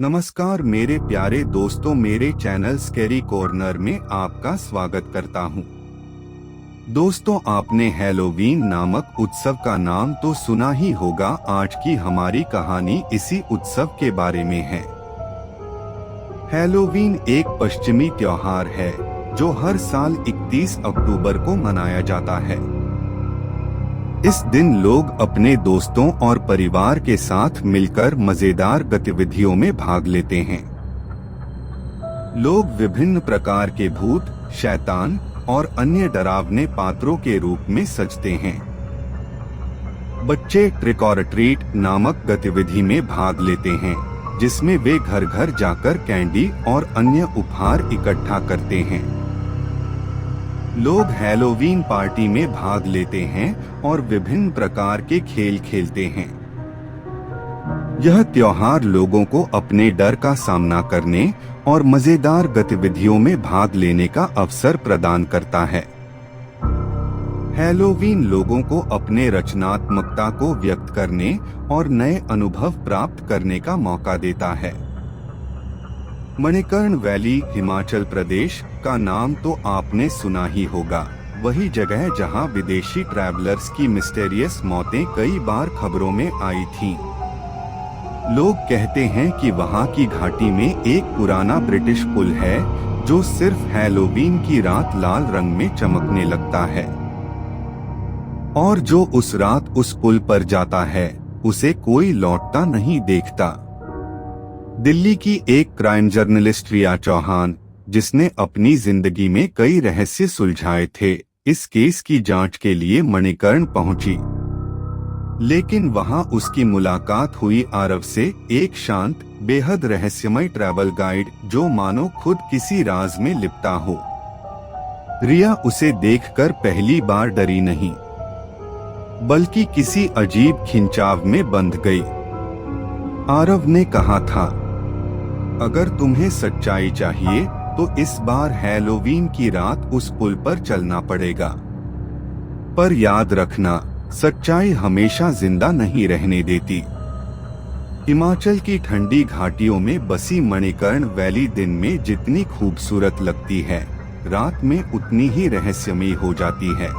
नमस्कार मेरे प्यारे दोस्तों, मेरे चैनल स्कैरी कॉर्नर में आपका स्वागत करता हूं। दोस्तों, आपने हैलोवीन नामक उत्सव का नाम तो सुना ही होगा। आज की हमारी कहानी इसी उत्सव के बारे में है। हैलोवीन एक पश्चिमी त्योहार है जो हर साल 31 अक्टूबर को मनाया जाता है। इस दिन लोग अपने दोस्तों और परिवार के साथ मिलकर मजेदार गतिविधियों में भाग लेते हैं। लोग विभिन्न प्रकार के भूत, शैतान और अन्य डरावने पात्रों के रूप में सजते हैं। बच्चे ट्रिक और ट्रीट नामक गतिविधि में भाग लेते हैं, जिसमें वे घर घर जाकर कैंडी और अन्य उपहार इकट्ठा करते हैं। लोग हैलोवीन पार्टी में भाग लेते हैं और विभिन्न प्रकार के खेल खेलते हैं। यह त्योहार लोगों को अपने डर का सामना करने और मजेदार गतिविधियों में भाग लेने का अवसर प्रदान करता है। हैलोवीन लोगों को अपने रचनात्मकता को व्यक्त करने और नए अनुभव प्राप्त करने का मौका देता है। मणिकर्ण वैली, हिमाचल प्रदेश का नाम तो आपने सुना ही होगा। वही जगह जहां विदेशी ट्रैवलर्स की मिस्टीरियस मौतें कई बार खबरों में आई थीं। लोग कहते हैं कि वहां की घाटी में एक पुराना ब्रिटिश पुल है जो सिर्फ हैलोवीन की रात लाल रंग में चमकने लगता है, और जो उस रात उस पुल पर जाता है उसे कोई लौटता नहीं देखता। दिल्ली की एक क्राइम जर्नलिस्ट रिया चौहान, जिसने अपनी जिंदगी में कई रहस्य सुलझाए थे, इस केस की जांच के लिए मणिकर्ण पहुंची। लेकिन वहां उसकी मुलाकात हुई आरव से, एक शांत, बेहद रहस्यमय ट्रैवल गाइड जो मानो खुद किसी राज में लिपटा हो। रिया उसे देखकर पहली बार डरी नहीं, बल्कि किसी अजीब खिंचाव में बंध गई। आरव ने कहा था, अगर तुम्हें सच्चाई चाहिए तो इस बार हैलोवीन की रात उस पुल पर चलना पड़ेगा। पर याद रखना, सच्चाई हमेशा जिंदा नहीं रहने देती। हिमाचल की ठंडी घाटियों में बसी मणिकर्ण वैली दिन में जितनी खूबसूरत लगती है, रात में उतनी ही रहस्यमयी हो जाती है।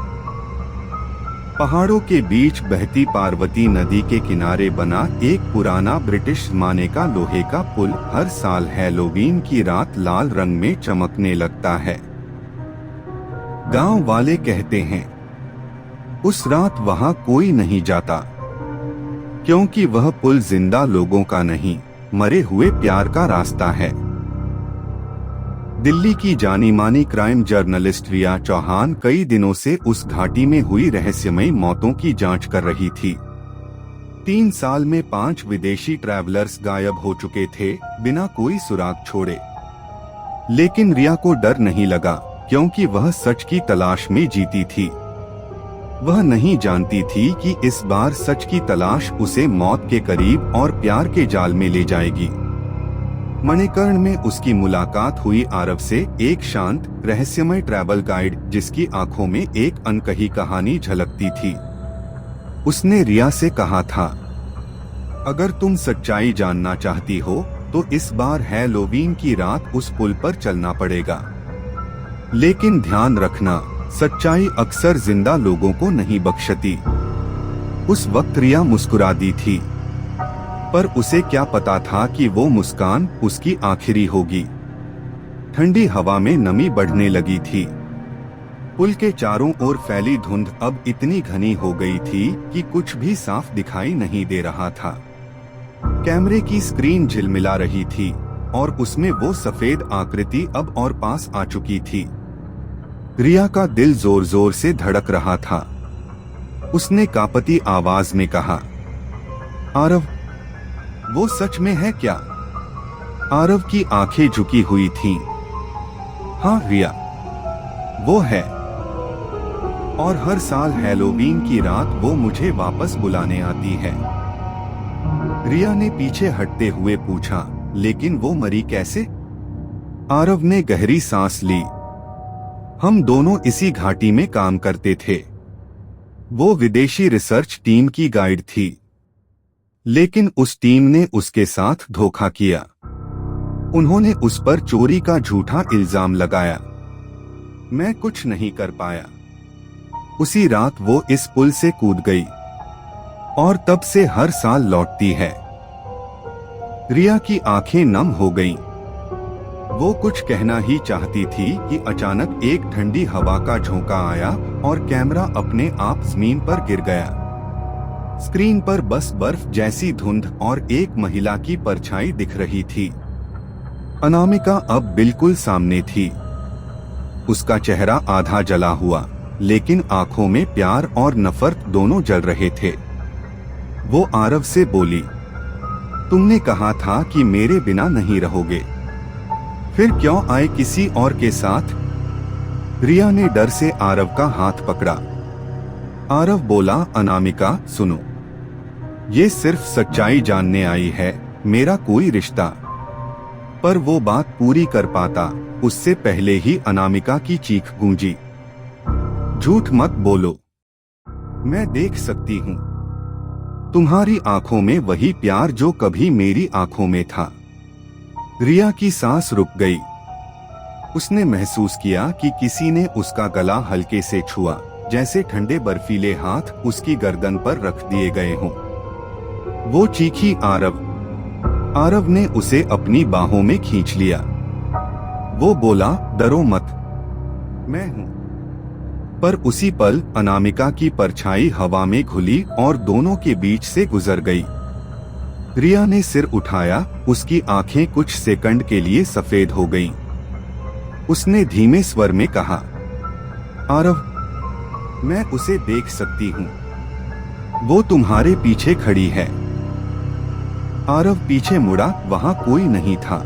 पहाड़ों के बीच बहती पार्वती नदी के किनारे बना एक पुराना ब्रिटिश जमाने का लोहे का पुल हर साल हैलोवीन की रात लाल रंग में चमकने लगता है। गांव वाले कहते हैं, उस रात वहां कोई नहीं जाता, क्योंकि वह पुल जिंदा लोगों का नहीं, मरे हुए प्यार का रास्ता है। दिल्ली की जानी मानी क्राइम जर्नलिस्ट रिया चौहान कई दिनों से उस घाटी में हुई रहस्यमयी मौतों की जांच कर रही थी। 3 साल में 5 विदेशी ट्रैवलर्स गायब हो चुके थे, बिना कोई सुराग छोड़े। लेकिन रिया को डर नहीं लगा, क्योंकि वह सच की तलाश में जीती थी। वह नहीं जानती थी कि इस बार सच की तलाश उसे मौत के करीब और प्यार के जाल में ले जाएगी। मणिकर्ण में उसकी मुलाकात हुई आरव से, एक शांत, रहस्यमय ट्रैवल गाइड जिसकी आंखों में एक अनकही कहानी झलकती थी। उसने रिया से कहा था, अगर तुम सच्चाई जानना चाहती हो तो इस बार हैलोवीन की रात उस पुल पर चलना पड़ेगा। लेकिन ध्यान रखना, सच्चाई अक्सर जिंदा लोगों को नहीं बख्शती। उस वक्त रिया मुस्कुरा दी थी, पर उसे क्या पता था कि वो मुस्कान उसकी आखिरी होगी। ठंडी हवा में नमी बढ़ने लगी थी। पुल के चारों ओर फैली धुंध अब इतनी घनी हो गई थी कि कुछ भी साफ दिखाई नहीं दे रहा था। कैमरे की स्क्रीन झिलमिला रही थी और उसमें वो सफेद आकृति अब और पास आ चुकी थी। रिया का दिल जोर जोर से धड़क रहा था। उसने कांपती आवाज में कहा, आरव, वो सच में है क्या? आरव की आंखें झुकी हुई थीं। हाँ रिया, वो है, और हर साल हैलोवीन की रात वो मुझे वापस बुलाने आती है। रिया ने पीछे हटते हुए पूछा, लेकिन वो मरी कैसे? आरव ने गहरी सांस ली। हम दोनों इसी घाटी में काम करते थे। वो विदेशी रिसर्च टीम की गाइड थी, लेकिन उस टीम ने उसके साथ धोखा किया। उन्होंने उस पर चोरी का झूठा इल्जाम लगाया। मैं कुछ नहीं कर पाया। उसी रात वो इस पुल से कूद गई और तब से हर साल लौटती है। रिया की आंखें नम हो गईं। वो कुछ कहना ही चाहती थी कि अचानक एक ठंडी हवा का झोंका आया और कैमरा अपने आप जमीन पर गिर गया। स्क्रीन पर बस बर्फ जैसी धुंध और एक महिला की परछाई दिख रही थी। अनामिका अब बिल्कुल सामने थी। उसका चेहरा आधा जला हुआ, लेकिन आंखों में प्यार और नफरत दोनों जल रहे थे। वो आरव से बोली, तुमने कहा था कि मेरे बिना नहीं रहोगे, फिर क्यों आए किसी और के साथ? रिया ने डर से आरव का हाथ पकड़ा। आरव बोला, अनामिका सुनो, ये सिर्फ सच्चाई जानने आई है, मेरा कोई रिश्ता। पर वो बात पूरी कर पाता उससे पहले ही अनामिका की चीख गूंजी, झूठ मत बोलो, मैं देख सकती हूँ तुम्हारी आंखों में वही प्यार जो कभी मेरी आंखों में था। रिया की सांस रुक गई। उसने महसूस किया कि किसी ने उसका गला हल्के से छुआ, जैसे ठंडे बर्फीले हाथ उसकी गर्दन पर रख दिए गए हों। वो चीखी, आरव। आरव ने उसे अपनी बाहों में खींच लिया। वो बोला, डरो मत, मैं हूं। पर उसी पल अनामिका की परछाई हवा में घुली और दोनों के बीच से गुजर गई। रिया ने सिर उठाया, उसकी आंखें कुछ सेकंड के लिए सफेद हो गईं। उसने धीमे स्वर में कहा, आरव, मैं उसे देख सकती हूँ, वो तुम्हारे पीछे खड़ी है। आरव पीछे मुड़ा, वहां कोई नहीं था,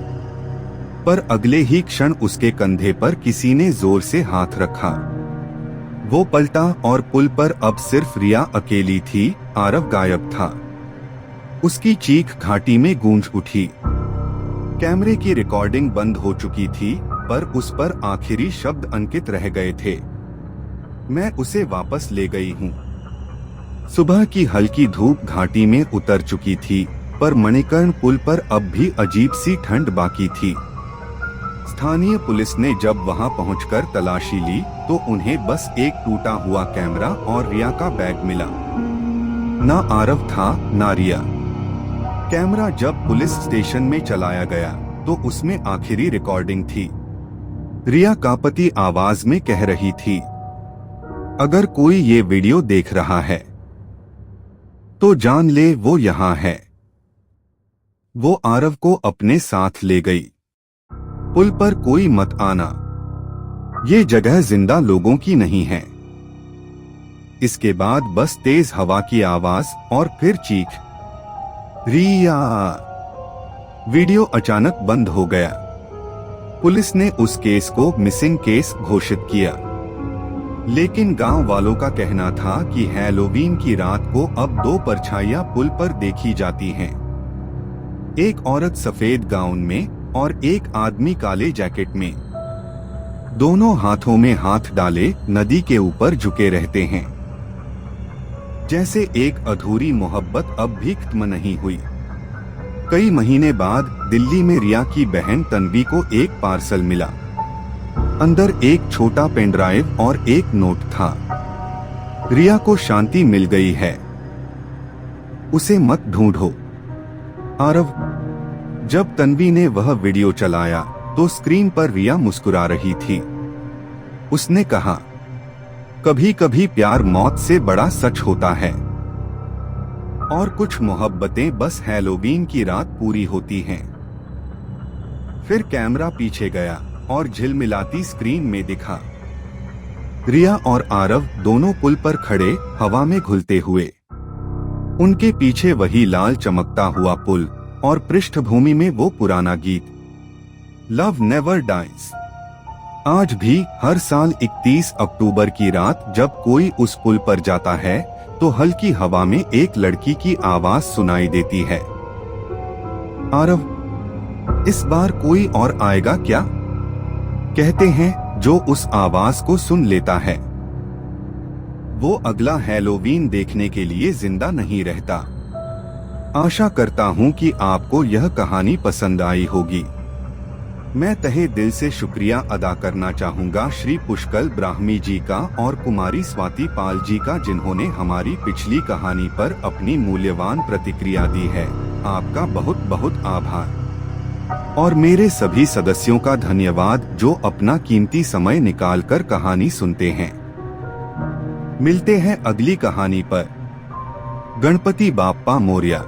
पर अगले ही क्षण उसके कंधे पर किसी ने जोर से हाथ रखा। वो पलटा और पुल पर अब सिर्फ रिया अकेली थी। आरव गायब था। उसकी चीख घाटी में गूंज उठी। कैमरे की रिकॉर्डिंग बंद हो चुकी थी, पर उस पर आखिरी शब्द अंकित रह गए थे, मैं उसे वापस ले गई हूँ। सुबह की हल्की धूप घाटी में उतर चुकी थी, पर मणिकर्ण पुल पर अब भी अजीब सी ठंड बाकी थी। स्थानीय पुलिस ने जब वहां पहुंचकर तलाशी ली तो उन्हें बस एक टूटा हुआ कैमरा और रिया का बैग मिला। ना आरव था, ना रिया। कैमरा जब पुलिस स्टेशन में चलाया गया तो उसमें आखिरी रिकॉर्डिंग थी। रिया कांपती आवाज में कह रही थी, अगर कोई ये वीडियो देख रहा है तो जान ले वो यहाँ है। वो आरव को अपने साथ ले गई। पुल पर कोई मत आना, ये जगह जिंदा लोगों की नहीं है। इसके बाद बस तेज हवा की आवाज और फिर चीख, रिया। वीडियो अचानक बंद हो गया। पुलिस ने उस केस को मिसिंग केस घोषित किया, लेकिन गांव वालों का कहना था कि हैलोवीन की रात को अब दो परछाइयां पुल पर देखी जाती हैं। एक औरत सफेद गाउन में और एक आदमी काले जैकेट में। दोनों हाथों में हाथ डाले नदी के ऊपर झुके रहते हैं, जैसे एक अधूरी मोहब्बत अब भी खत्म नहीं हुई। कई महीने बाद दिल्ली में रिया की बहन तन्वी को एक पार्सल मिला। अंदर एक छोटा पेन ड्राइव और एक नोट था। रिया को शांति मिल गई है, उसे मत ढूंढो। आरव। जब तन्वी ने वह वीडियो चलाया तो स्क्रीन पर रिया मुस्कुरा रही थी। उसने कहा, कभी कभी प्यार मौत से बड़ा सच होता है, और कुछ मोहब्बतें बस हैलोवीन की रात पूरी होती हैं। फिर कैमरा पीछे गया और झिलमिलाती स्क्रीन में दिखा रिया और आरव दोनों पुल पर खड़े, हवा में घुलते हुए। उनके पीछे वही लाल चमकता हुआ पुल और पृष्ठभूमि में वो पुराना गीत, लव नेवर डाइज। आज भी हर साल 31 अक्टूबर की रात जब कोई उस पुल पर जाता है तो हल्की हवा में एक लड़की की आवाज सुनाई देती है, आरव, इस बार कोई और आएगा क्या? कहते हैं जो उस आवाज को सुन लेता है वो अगला हैलोवीन देखने के लिए जिंदा नहीं रहता। आशा करता हूं कि आपको यह कहानी पसंद आई होगी। मैं तहे दिल से शुक्रिया अदा करना चाहूँगा श्री पुष्कल ब्राह्मी जी का और कुमारी स्वाति पाल जी का, जिन्होंने हमारी पिछली कहानी पर अपनी मूल्यवान प्रतिक्रिया दी है। आपका बहुत बहुत आभार। और मेरे सभी सदस्यों का धन्यवाद जो अपना कीमती समय निकालकर कहानी सुनते हैं। मिलते हैं अगली कहानी पर। गणपति बाप्पा मोरया।